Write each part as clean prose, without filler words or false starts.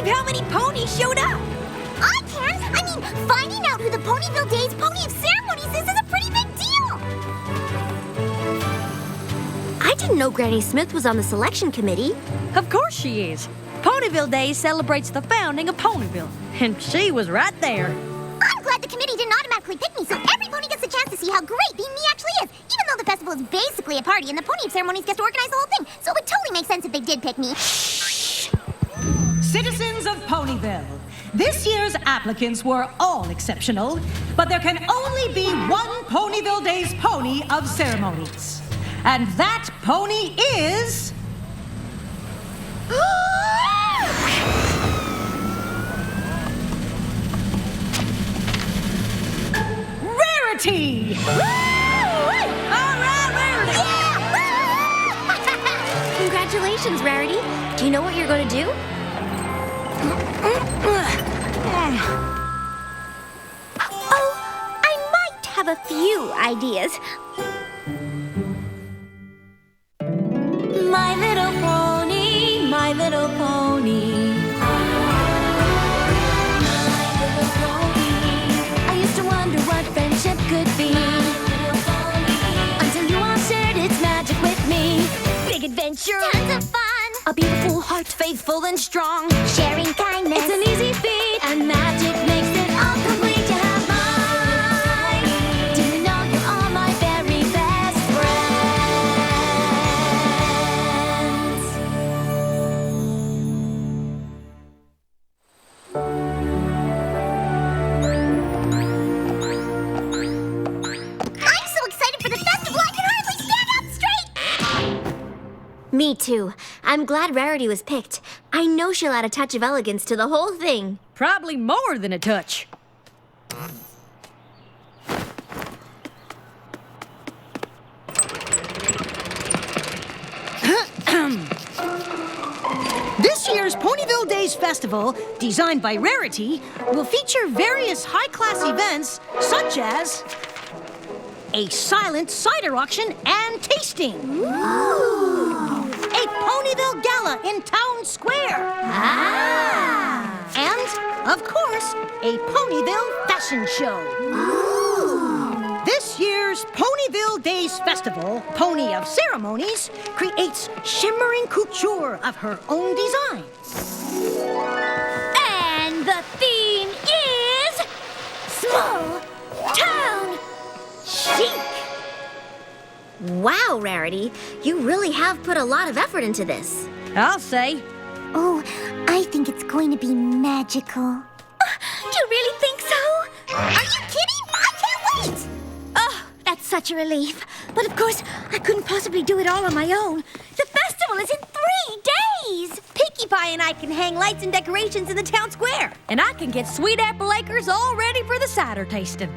believe how many ponies showed up. I can! I mean, finding out who the Ponyville Days Pony of Ceremonies is a pretty big deal! I didn't know Granny Smith was on the selection committee. Of course she is. Ponyville Days celebrates the founding of Ponyville, and she was right there. I'm glad the committee didn't automatically pick me, so every pony gets a chance to see how great being me actually is, even though the festival is basically a party and the Pony of Ceremonies gets to organize the whole thing, so it would totally make sense if they did pick me. Citizens of Ponyville, this year's applicants were all exceptional, but there can only be one Ponyville Days Pony of Ceremonies. And that pony is... Rarity! All right, Rarity! Congratulations, Rarity. Do you know what you're going to do? Oh, I might have a few ideas. My little pony, my little pony. I used to wonder what friendship could be, until you all shared its magic with me. Big adventure, Tons of fun! a beautiful heart, faithful and strong. Sharing kindness. It's an easy feat, and magic makes it all complete to have mine. Do you know you are my very best I'm so excited for the festival I can hardly stand up straight! Me too. I'm glad Rarity was picked. I know she'll add a touch of elegance to the whole thing. Probably more than a touch. This year's Ponyville Days Festival, designed by Rarity, will feature various high-class events such as a silent cider auction and tasting, a Ponyville Gala in Town Square, and, of course, a Ponyville Fashion Show. This year's Ponyville Days Festival, Pony of Ceremonies, creates shimmering couture of her own design. And the theme is... Small Town Chic! Wow, Rarity. You really have put a lot of effort into this. I'll say. Oh, I think it's going to be magical. Do you really think so? Are you kidding? I can't wait! Oh, that's such a relief. But of course, I couldn't possibly do it all on my own. The festival is in 3 days! Pinkie Pie and I can hang lights and decorations in the town square. And I can get sweet apple acres all ready for the cider tasting.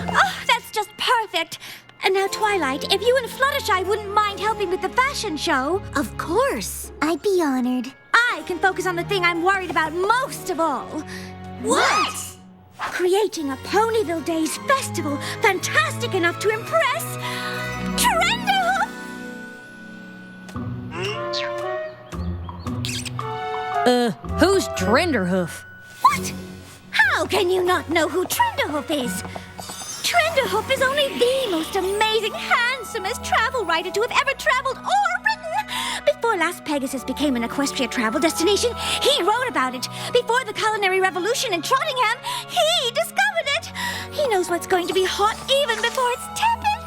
Oh, that's just perfect. And now, Twilight, if you and Fluttershy wouldn't mind helping with the fashion show... Of course. I'd be honored. I can focus on the thing I'm worried about most of all. What? Creating a Ponyville Days festival fantastic enough to impress... Trenderhoof! Who's Trenderhoof? What? How can you not know who Trenderhoof is? Trenderhoof is only the most amazing, handsomest travel writer to have ever traveled or written. Before Las Pegasus became an equestria travel destination, he wrote about it. Before the culinary revolution in Trottingham, he discovered it. He knows what's going to be hot even before it's tepid.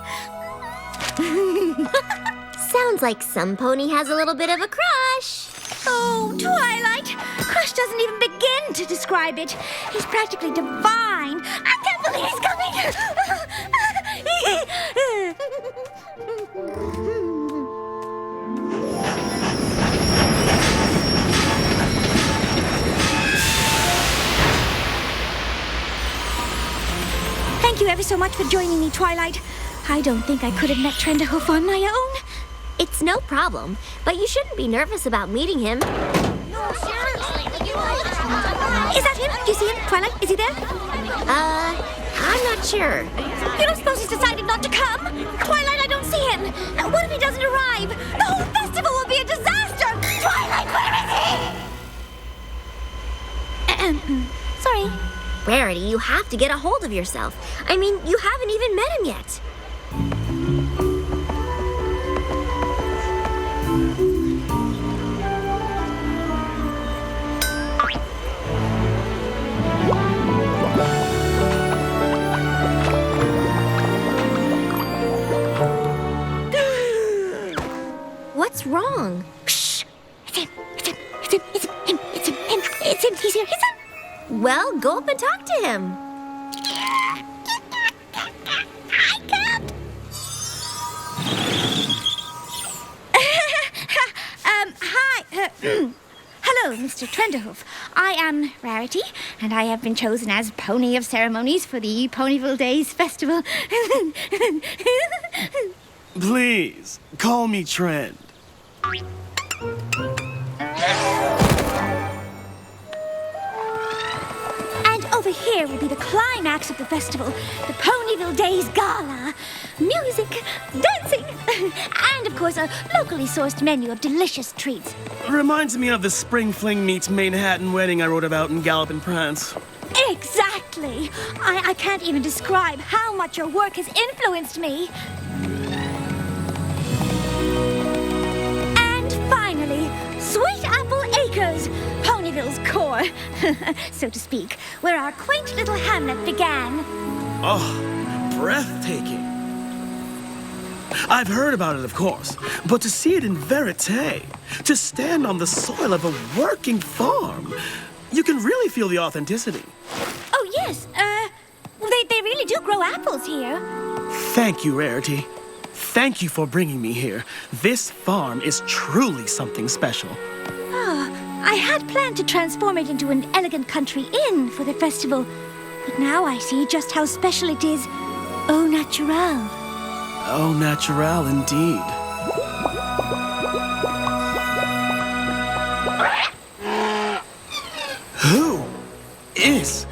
Sounds like some pony has a little bit of a crush. Oh, Twilight! Crush doesn't even begin to describe it. He's practically divine. I can't believe he's coming! Thank you ever so much for joining me, Twilight. I don't think I could have met Trenderhoof on my own. It's no problem, but you shouldn't be nervous about meeting him. Is that him? Do you see him? Twilight, is he there? I'm not sure. You don't suppose he's decided not to come? Twilight, I don't see him. What if he doesn't arrive? The whole festival will be a disaster! Twilight, where is he? Rarity, you have to get a hold of yourself. I mean, you haven't even met him yet. What's wrong? Shh! It's him! It's him! It's him! It's him! It's him! It's him! He's here! He's him! Well, go up and talk to him. I can't! Hi. Hello, Mr. Trenderhoof. I am Rarity, and I have been chosen as Pony of Ceremonies for the Ponyville Days Festival. Please, call me Trend. And over here will be the climax of the festival, the Ponyville Days Gala. Music, dancing, and of course a locally sourced menu of delicious treats. Reminds me of the Spring Fling meets Manhattan wedding I wrote about in Gallop and Prance. Exactly. I can't even describe how much your work has influenced me. And finally, Sweet Apple Acres, Ponyville's core, so to speak, where our quaint little hamlet began. Oh, breathtaking. I've heard about it, of course, but to see it in verite, to stand on the soil of a working farm, you can really feel the authenticity. Oh, yes, they really do grow apples here. Thank you, Rarity. Thank you for bringing me here. This farm is truly something special. I had planned to transform it into an elegant country inn for the festival, but now I see just how special it is. Au naturel. Au naturel, indeed. Who is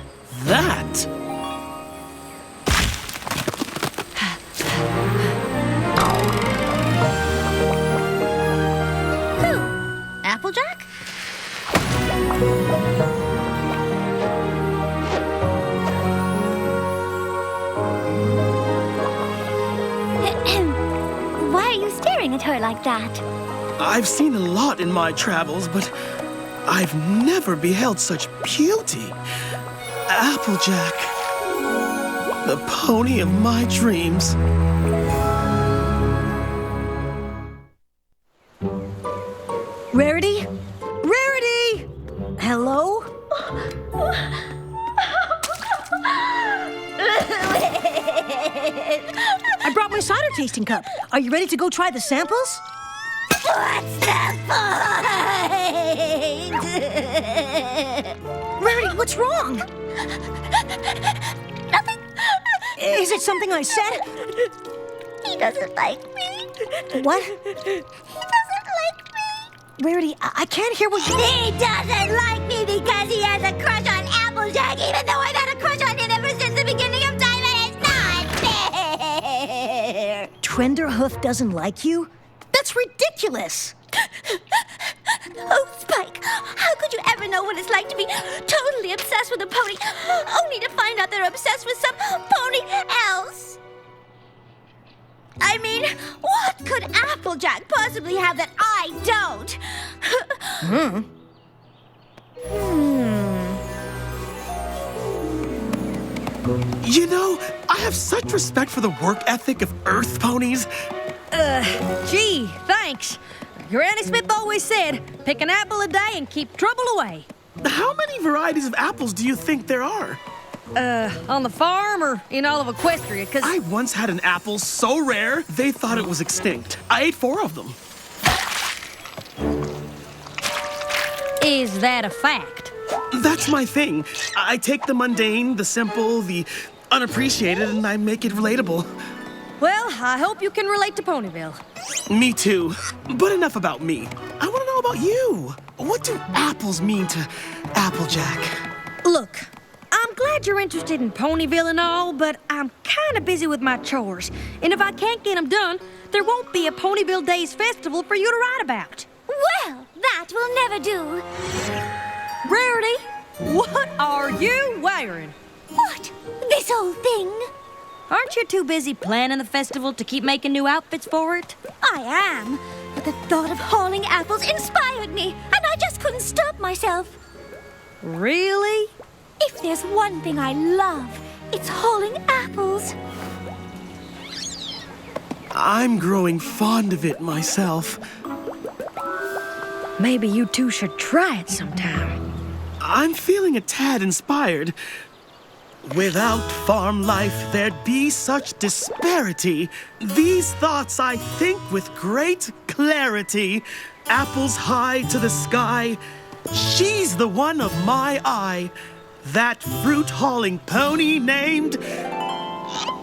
that? Who? Applejack? Why are you staring at her like that? I've seen a lot in my travels, but I've never beheld such beauty. Applejack, the pony of my dreams. Rarity? Rarity! Hello? I brought my cider tasting cup. Are you ready to go try the samples? What's the point? Rarity, what's wrong? Nothing. Is it something I said? He doesn't like me. What? He doesn't like me. Rarity, I can't hear what you... He doesn't like me because he has a crush on Applejack, even though I've had a crush on him ever since the beginning of time, and it's not fair. Trenderhoof doesn't like you? That's ridiculous. Oh, Spike, how could you ever know what it's like to be totally obsessed with a pony, only to find out they're obsessed with some pony else? I mean, what could Applejack possibly have that I don't? You know, I have such respect for the work ethic of Earth ponies. Gee, thanks. Granny Smith always said, pick an apple a day and keep trouble away. How many varieties of apples do you think there are? On the farm or in all of Equestria, because... I once had an apple so rare, they thought it was extinct. I ate 4 of them. Is that a fact? That's my thing. I take the mundane, the simple, the unappreciated, and I make it relatable. Well, I hope you can relate to Ponyville. Me too. But enough about me. I want to know about you. What do apples mean to Applejack? Look, I'm glad you're interested in Ponyville and all, but I'm kind of busy with my chores. And if I can't get them done, there won't be a Ponyville Days festival for you to write about. Well, that will never do. Rarity, what are you wearing? What? This whole thing? Aren't you too busy planning the festival to keep making new outfits for it? I am. But the thought of hauling apples inspired me, and I just couldn't stop myself. Really? If there's one thing I love, it's hauling apples. I'm growing fond of it myself. Maybe you two should try it sometime. I'm feeling a tad inspired. Without farm life, there'd be such disparity. These thoughts I think with great clarity. Apples high to the sky. She's the one of my eye. That fruit-hauling pony named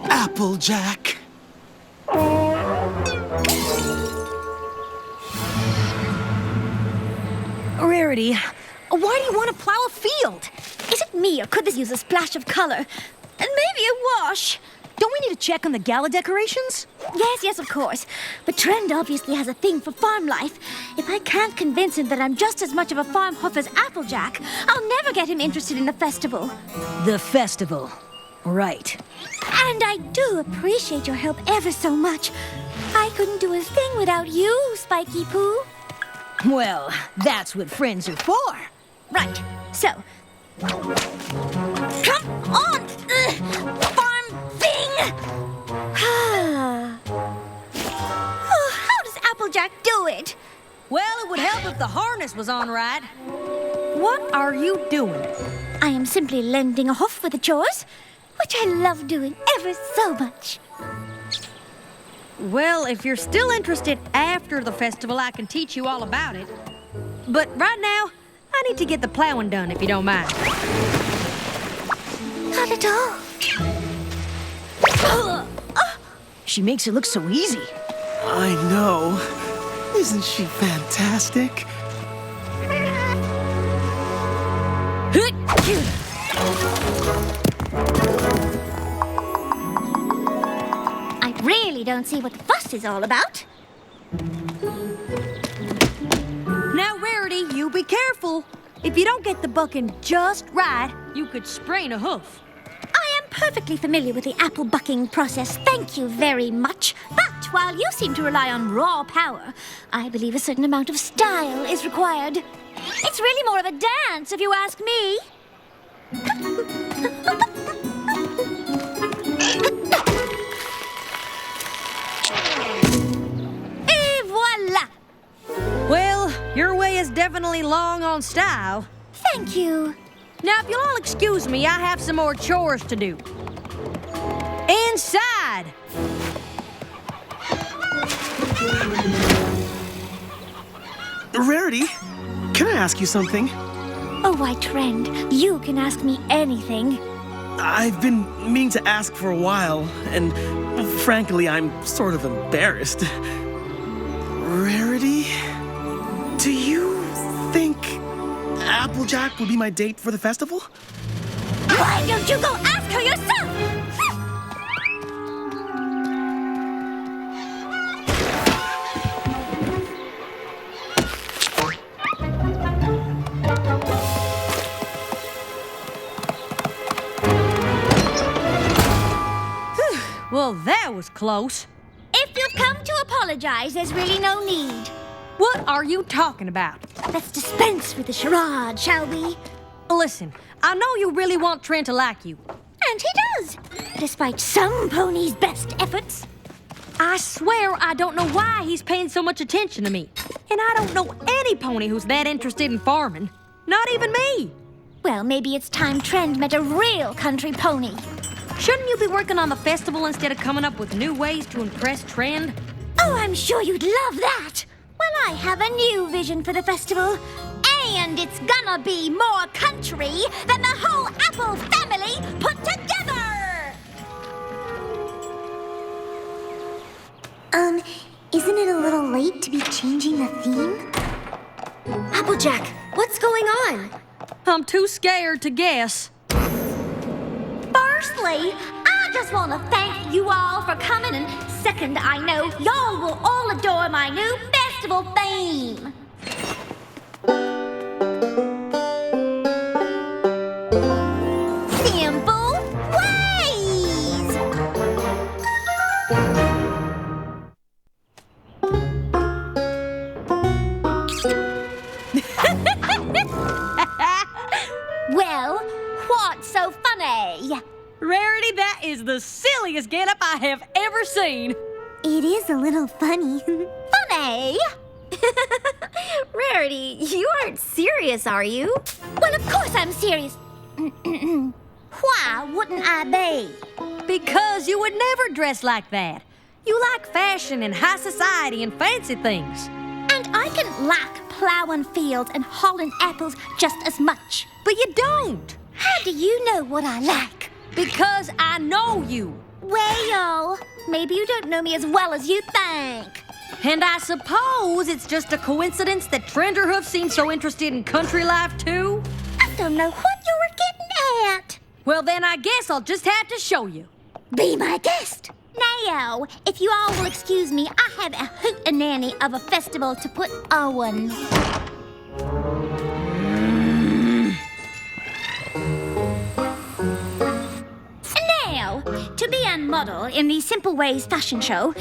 Applejack. Rarity, why do you want to plow a field? Is it me, or could this use a splash of color? And maybe a wash. Don't we need to check on the gala decorations? Yes, of course. But Trend obviously has a thing for farm life. If I can't convince him that I'm just as much of a farm hoof as Applejack, I'll never get him interested in the festival. The festival. Right. And I do appreciate your help ever so much. I couldn't do a thing without you, Spiky Poo. Well, that's what friends are for. Right, so. Come on, farm thing! How does Applejack do it? Well, it would help if the harness was on right. What are you doing? I am simply lending a hoof for the chores, which I love doing ever so much. Well, if you're still interested after the festival, I can teach you all about it. But right now, I need to get the plowing done, if you don't mind. Not at all. She makes it look so easy. I know. Isn't she fantastic? I really don't see what the fuss is all about. Now, Rarity, you be careful. If you don't get the bucking just right, you could sprain a hoof. I am perfectly familiar with the apple bucking process, thank you very much. But while you seem to rely on raw power, I believe a certain amount of style is required. It's really more of a dance, if you ask me. Et voila! Well, your way is definitely long on style. Thank you. Now, if you'll all excuse me, I have some more chores to do. Inside! Rarity, can I ask you something? Oh, why, Trend, you can ask me anything. I've been meaning to ask for a while, and frankly, I'm sort of embarrassed. Rarity, do you think Applejack will be my date for the festival? Why don't you go ask her yourself? Well, that was close. If you've come to apologize, there's really no need. What are you talking about? Let's dispense with the charade, shall we? Listen, I know you really want Trent to like you. And he does, despite some ponies' best efforts. I swear I don't know why he's paying so much attention to me. And I don't know any pony who's that interested in farming. Not even me. Well, maybe it's time Trend met a real country pony. Shouldn't you be working on the festival instead of coming up with new ways to impress Trend? Oh, I'm sure you'd love that. Well, I have a new vision for the festival. And it's gonna be more country than the whole Apple family put together! Isn't it a little late to be changing the theme? Applejack, what's going on? I'm too scared to guess. Firstly, I just want to thank you all for coming, and second, I know y'all will all adore my new festival theme. Simple, Well, what's so funny? Rarity, that is the silliest getup I have ever seen. It is a little funny. Funny? Rarity, you aren't serious, are you? Well, of course I'm serious. Why wouldn't I be? Because you would never dress like that. You like fashion and high society and fancy things. And I can like plowing fields and hauling apples just as much. But you don't. How do you know what I like? Because I know you. Well, maybe you don't know me as well as you think. And I suppose it's just a coincidence that Trenderhoof seems so interested in country life, too? I don't know what you were getting at. Well, then I guess I'll just have to show you. Be my guest. Now, if you all will excuse me, I have a hootenanny of a festival to put on. Now, to be a model in the Simple Ways fashion show,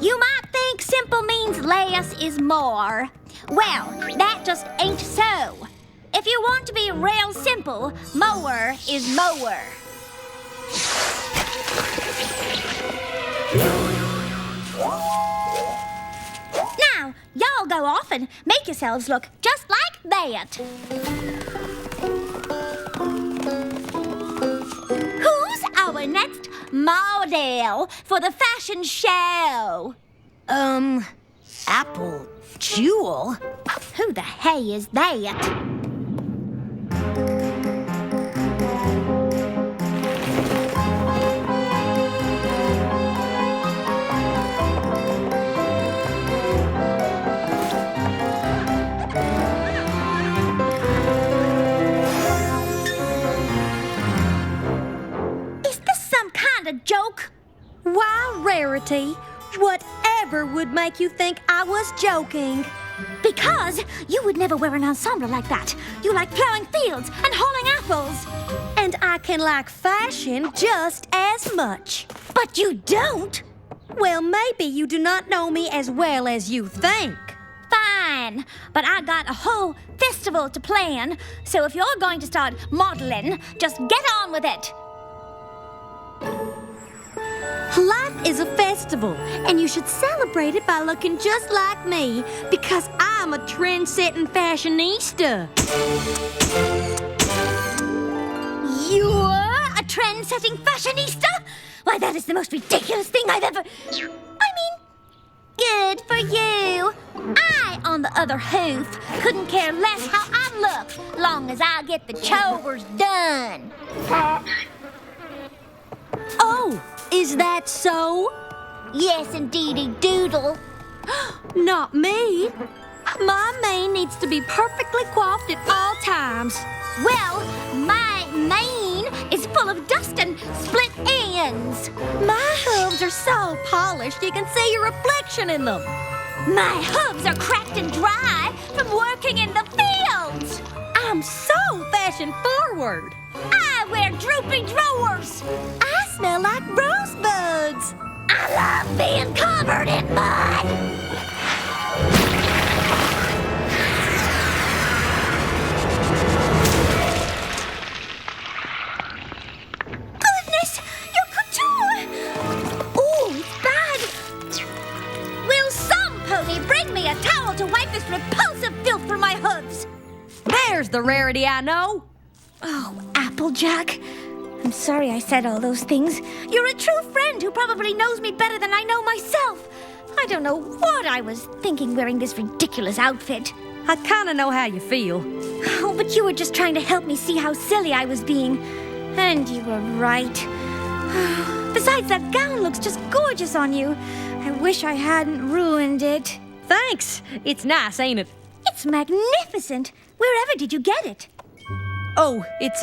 you might think simple means less is more. Well, that just ain't so. If you want to be real simple, more is more. Now, y'all go off and make yourselves look just like that. Who's our next model for the fashion show? Apple Jewel? Who the hey is that? A joke? Why, Rarity, whatever would make you think I was joking? Because you would never wear an ensemble like that. You like plowing fields and hauling apples. And I can like fashion just as much. But you don't. Well, maybe you do not know me as well as you think. Fine, but I got a whole festival to plan, so if you're going to start modeling, just get on with it. Life is a festival, and you should celebrate it by looking just like me, because I'm a trend-setting fashionista. You're a trend-setting fashionista? Why, that is the most ridiculous thing I've ever... good for you. I, on the other hoof, couldn't care less how I look, long as I get the chores done. Oh, is that so? Yes, indeedy doodle. Not me. My mane needs to be perfectly coiffed at all times. Well, my mane is full of dust and split ends. My hooves are so polished you can see your reflection in them. My hooves are cracked and dry from working in the fields. I'm so fashion forward. I wear droopy drawers. I smell like rosebuds. I love being covered in mud. Goodness, your couture. Ooh, it's bad. Will some pony bring me a towel to wipe this repulsive filth from my hooves? There's the Rarity I know. Oh, Applejack. I'm sorry I said all those things. You're a true friend who probably knows me better than I know myself. I don't know what I was thinking wearing this ridiculous outfit. I kind of know how you feel. Oh, but you were just trying to help me see how silly I was being. And you were right. Besides, that gown looks just gorgeous on you. I wish I hadn't ruined it. Thanks. It's nice, ain't it? It's magnificent. Wherever did you get it? Oh, it's,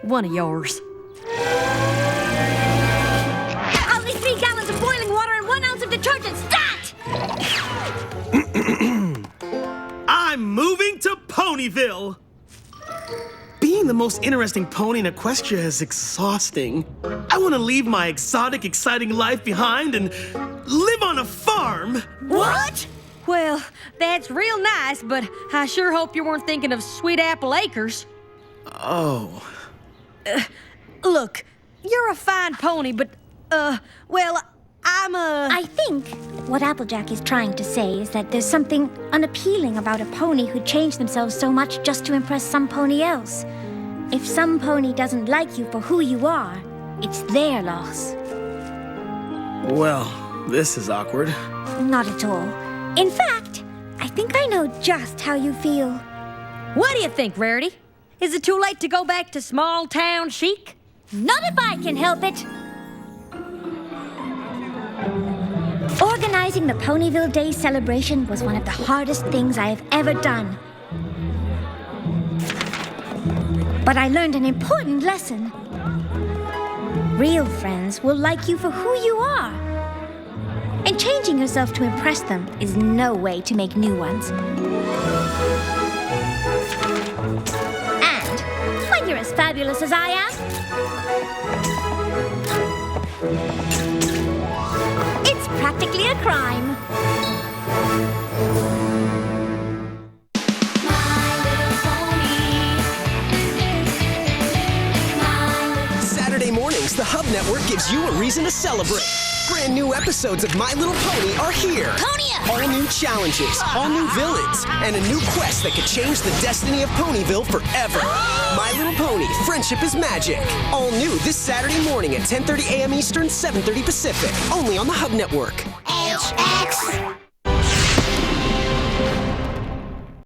one of yours. Only 3 gallons of boiling water and 1 ounce of detergent. Stat! I'm moving to Ponyville! Being the most interesting pony in Equestria is exhausting. I want to leave my exotic, exciting life behind and live on a farm. What? Well, that's real nice, but I sure hope you weren't thinking of Sweet Apple Acres. Oh. Look, you're a fine pony, but, well, I think what Applejack is trying to say is that there's something unappealing about a pony who changed themselves so much just to impress some pony else. If some pony doesn't like you for who you are, it's their loss. Well, this is awkward. Not at all. In fact, I think I know just how you feel. What do you think, Rarity? Is it too late to go back to small town chic? Not if I can help it. Organizing the Ponyville Day celebration was one of the hardest things I have ever done. But I learned an important lesson. Real friends will like you for who you are. And changing yourself to impress them is no way to make new ones. And when you're as fabulous as I am, it's practically a crime. Saturday mornings, the Hub Network gives you a reason to celebrate. Brand new episodes of My Little Pony are here. Pony up! All new challenges, all new villains, and a new quest that could change the destiny of Ponyville forever. My Little Pony, Friendship is Magic. All new this Saturday morning at 10:30 a.m. Eastern, 7:30 Pacific. Only on the Hub Network. HX